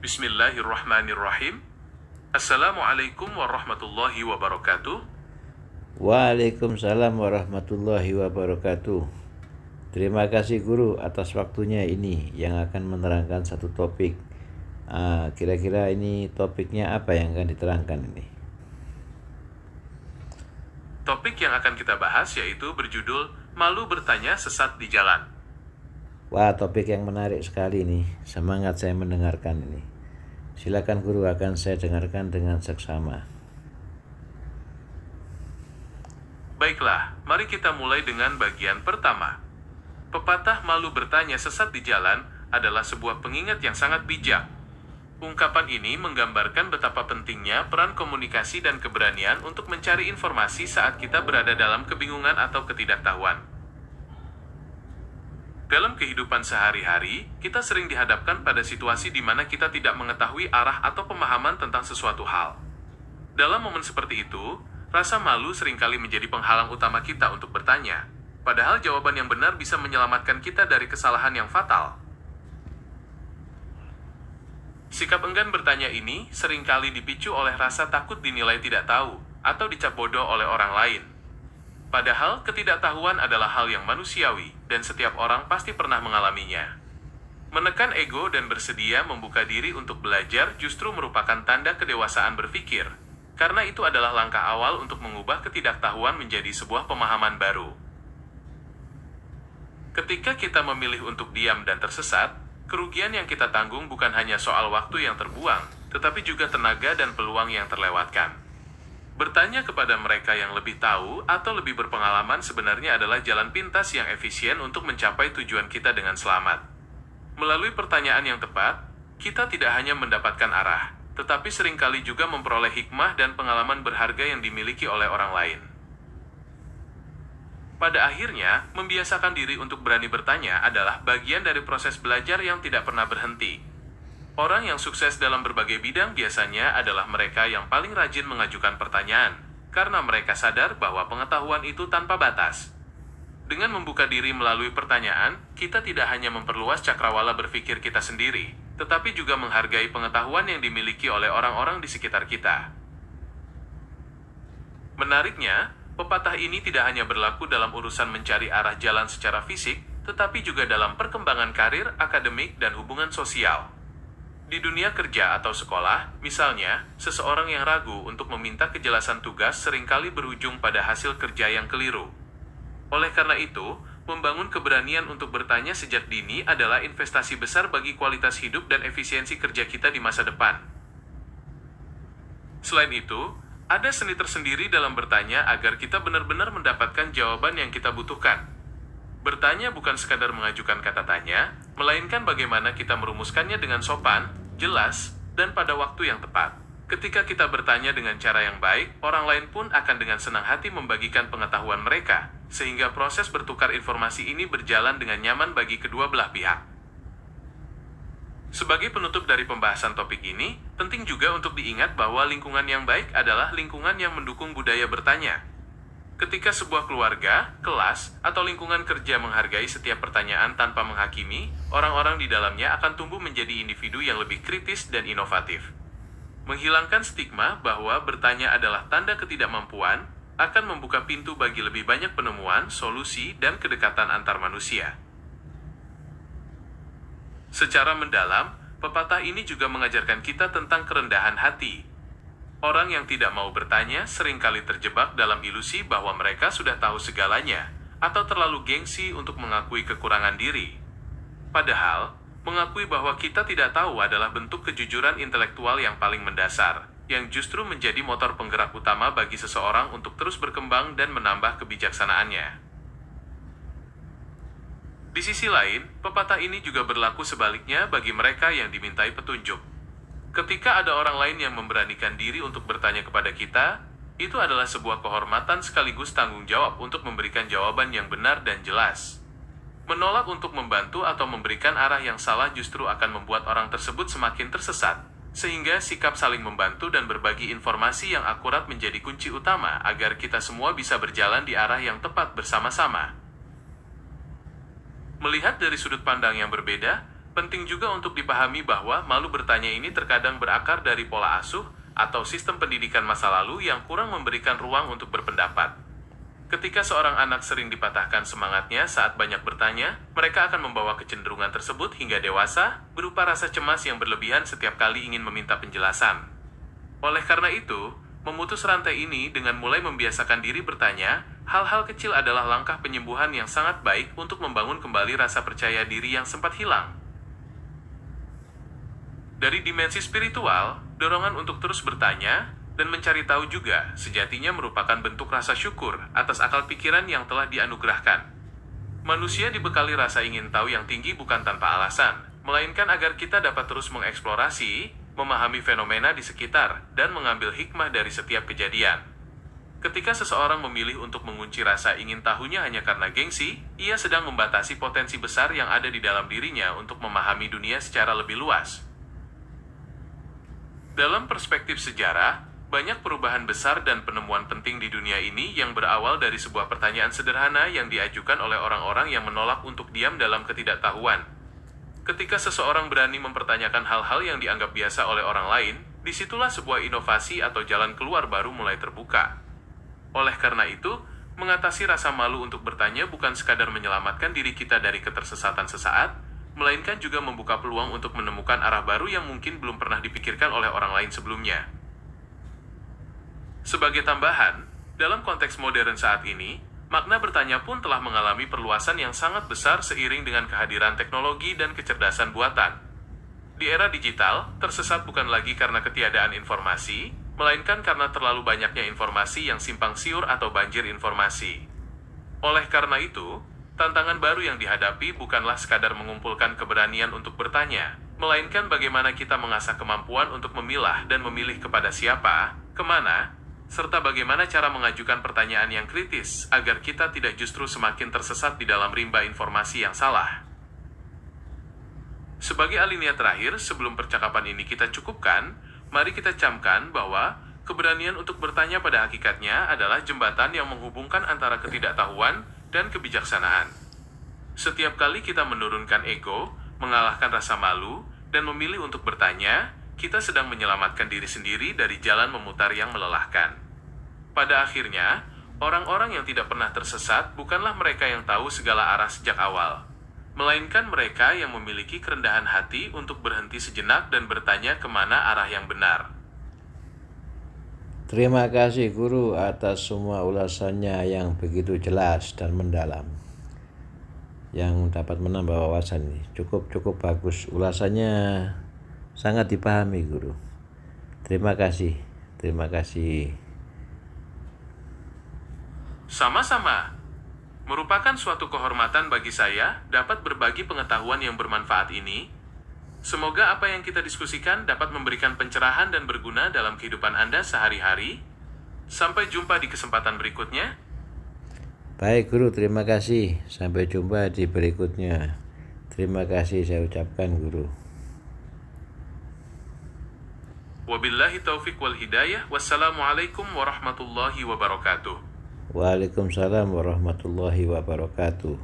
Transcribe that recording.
Bismillahirrahmanirrahim. Assalamualaikum warahmatullahi wabarakatuh. Waalaikumsalam warahmatullahi wabarakatuh. Terima kasih guru atas waktunya ini yang akan menerangkan satu topik. Kira-kira ini topiknya apa yang akan diterangkan ini? Topik yang akan kita bahas yaitu berjudul Malu Bertanya Sesat di Jalan. Wah, topik yang menarik sekali nih. Semangat saya mendengarkan ini. Silakan guru, akan saya dengarkan dengan seksama. Baiklah, mari kita mulai dengan bagian pertama. Pepatah malu bertanya sesat di jalan adalah sebuah pengingat yang sangat bijak. Ungkapan ini menggambarkan betapa pentingnya peran komunikasi dan keberanian untuk mencari informasi saat kita berada dalam kebingungan atau ketidaktahuan. Dalam kehidupan sehari-hari, kita sering dihadapkan pada situasi di mana kita tidak mengetahui arah atau pemahaman tentang sesuatu hal. Dalam momen seperti itu, rasa malu seringkali menjadi penghalang utama kita untuk bertanya, padahal jawaban yang benar bisa menyelamatkan kita dari kesalahan yang fatal. Sikap enggan bertanya ini seringkali dipicu oleh rasa takut dinilai tidak tahu atau dicap bodoh oleh orang lain. Padahal ketidaktahuan adalah hal yang manusiawi dan setiap orang pasti pernah mengalaminya. Menekan ego dan bersedia membuka diri untuk belajar justru merupakan tanda kedewasaan berpikir, karena itu adalah langkah awal untuk mengubah ketidaktahuan menjadi sebuah pemahaman baru. Ketika kita memilih untuk diam dan tersesat, kerugian yang kita tanggung bukan hanya soal waktu yang terbuang, tetapi juga tenaga dan peluang yang terlewatkan. Bertanya kepada mereka yang lebih tahu atau lebih berpengalaman sebenarnya adalah jalan pintas yang efisien untuk mencapai tujuan kita dengan selamat. Melalui pertanyaan yang tepat, kita tidak hanya mendapatkan arah, tetapi seringkali juga memperoleh hikmah dan pengalaman berharga yang dimiliki oleh orang lain. Pada akhirnya, membiasakan diri untuk berani bertanya adalah bagian dari proses belajar yang tidak pernah berhenti. Orang yang sukses dalam berbagai bidang biasanya adalah mereka yang paling rajin mengajukan pertanyaan, karena mereka sadar bahwa pengetahuan itu tanpa batas. Dengan membuka diri melalui pertanyaan, kita tidak hanya memperluas cakrawala berpikir kita sendiri, tetapi juga menghargai pengetahuan yang dimiliki oleh orang-orang di sekitar kita. Menariknya, pepatah ini tidak hanya berlaku dalam urusan mencari arah jalan secara fisik, tetapi juga dalam perkembangan karir, akademik, dan hubungan sosial. Di dunia kerja atau sekolah, misalnya, seseorang yang ragu untuk meminta kejelasan tugas seringkali berujung pada hasil kerja yang keliru. Oleh karena itu, membangun keberanian untuk bertanya sejak dini adalah investasi besar bagi kualitas hidup dan efisiensi kerja kita di masa depan. Selain itu, ada seni tersendiri dalam bertanya agar kita benar-benar mendapatkan jawaban yang kita butuhkan. Bertanya bukan sekadar mengajukan kata tanya, melainkan bagaimana kita merumuskannya dengan sopan, jelas, dan pada waktu yang tepat. Ketika kita bertanya dengan cara yang baik, orang lain pun akan dengan senang hati membagikan pengetahuan mereka, sehingga proses bertukar informasi ini berjalan dengan nyaman bagi kedua belah pihak. Sebagai penutup dari pembahasan topik ini, penting juga untuk diingat bahwa lingkungan yang baik adalah lingkungan yang mendukung budaya bertanya. Ketika sebuah keluarga, kelas, atau lingkungan kerja menghargai setiap pertanyaan tanpa menghakimi, orang-orang di dalamnya akan tumbuh menjadi individu yang lebih kritis dan inovatif. Menghilangkan stigma bahwa bertanya adalah tanda ketidakmampuan, akan membuka pintu bagi lebih banyak penemuan, solusi, dan kedekatan antar manusia. Secara mendalam, pepatah ini juga mengajarkan kita tentang kerendahan hati. Orang yang tidak mau bertanya seringkali terjebak dalam ilusi bahwa mereka sudah tahu segalanya, atau terlalu gengsi untuk mengakui kekurangan diri. Padahal, mengakui bahwa kita tidak tahu adalah bentuk kejujuran intelektual yang paling mendasar, yang justru menjadi motor penggerak utama bagi seseorang untuk terus berkembang dan menambah kebijaksanaannya. Di sisi lain, pepatah ini juga berlaku sebaliknya bagi mereka yang dimintai petunjuk. Ketika ada orang lain yang memberanikan diri untuk bertanya kepada kita, itu adalah sebuah kehormatan sekaligus tanggung jawab untuk memberikan jawaban yang benar dan jelas. Menolak untuk membantu atau memberikan arah yang salah justru akan membuat orang tersebut semakin tersesat, sehingga sikap saling membantu dan berbagi informasi yang akurat menjadi kunci utama agar kita semua bisa berjalan di arah yang tepat bersama-sama. Melihat dari sudut pandang yang berbeda, Penting juga untuk dipahami bahwa malu bertanya ini terkadang berakar dari pola asuh atau sistem pendidikan masa lalu yang kurang memberikan ruang untuk berpendapat. Ketika seorang anak sering dipatahkan semangatnya saat banyak bertanya, mereka akan membawa kecenderungan tersebut hingga dewasa, berupa rasa cemas yang berlebihan setiap kali ingin meminta penjelasan. Oleh karena itu, memutus rantai ini dengan mulai membiasakan diri bertanya, hal-hal kecil adalah langkah penyembuhan yang sangat baik untuk membangun kembali rasa percaya diri yang sempat hilang. Dari dimensi spiritual, dorongan untuk terus bertanya dan mencari tahu juga sejatinya merupakan bentuk rasa syukur atas akal pikiran yang telah dianugerahkan. Manusia dibekali rasa ingin tahu yang tinggi bukan tanpa alasan, melainkan agar kita dapat terus mengeksplorasi, memahami fenomena di sekitar, dan mengambil hikmah dari setiap kejadian. Ketika seseorang memilih untuk mengunci rasa ingin tahunya hanya karena gengsi, ia sedang membatasi potensi besar yang ada di dalam dirinya untuk memahami dunia secara lebih luas. Dalam perspektif sejarah, banyak perubahan besar dan penemuan penting di dunia ini yang berawal dari sebuah pertanyaan sederhana yang diajukan oleh orang-orang yang menolak untuk diam dalam ketidaktahuan. Ketika seseorang berani mempertanyakan hal-hal yang dianggap biasa oleh orang lain, disitulah sebuah inovasi atau jalan keluar baru mulai terbuka. Oleh karena itu, mengatasi rasa malu untuk bertanya bukan sekadar menyelamatkan diri kita dari ketersesatan sesaat, melainkan juga membuka peluang untuk menemukan arah baru yang mungkin belum pernah dipikirkan oleh orang lain sebelumnya. Sebagai tambahan, dalam konteks modern saat ini, makna bertanya pun telah mengalami perluasan yang sangat besar seiring dengan kehadiran teknologi dan kecerdasan buatan. Di era digital, tersesat bukan lagi karena ketiadaan informasi, melainkan karena terlalu banyaknya informasi yang simpang siur atau banjir informasi. Oleh karena itu, tantangan baru yang dihadapi bukanlah sekadar mengumpulkan keberanian untuk bertanya, melainkan bagaimana kita mengasah kemampuan untuk memilah dan memilih kepada siapa, kemana, serta bagaimana cara mengajukan pertanyaan yang kritis agar kita tidak justru semakin tersesat di dalam rimba informasi yang salah. Sebagai alinea terakhir, sebelum percakapan ini kita cukupkan, mari kita camkan bahwa keberanian untuk bertanya pada hakikatnya adalah jembatan yang menghubungkan antara ketidaktahuan dan kebijaksanaan. Setiap kali kita menurunkan ego, mengalahkan rasa malu, dan memilih untuk bertanya, kita sedang menyelamatkan diri sendiri dari jalan memutar yang melelahkan. Pada akhirnya, orang-orang yang tidak pernah tersesat bukanlah mereka yang tahu segala arah sejak awal, melainkan mereka yang memiliki kerendahan hati untuk berhenti sejenak dan bertanya kemana arah yang benar. Terima kasih guru atas semua ulasannya yang begitu jelas dan mendalam, yang dapat menambah wawasan ini. Cukup bagus ulasannya, sangat dipahami guru. Terima kasih. Sama-sama. Merupakan suatu kehormatan bagi saya dapat berbagi pengetahuan yang bermanfaat ini. Semoga apa yang kita diskusikan dapat memberikan pencerahan dan berguna dalam kehidupan Anda sehari-hari. Sampai jumpa di kesempatan berikutnya. Baik guru, terima kasih. Sampai jumpa di berikutnya. Terima kasih saya ucapkan guru. Wabillahi taufiq wal hidayah. Wassalamualaikum warahmatullahi wabarakatuh. Waalaikumsalam warahmatullahi wabarakatuh.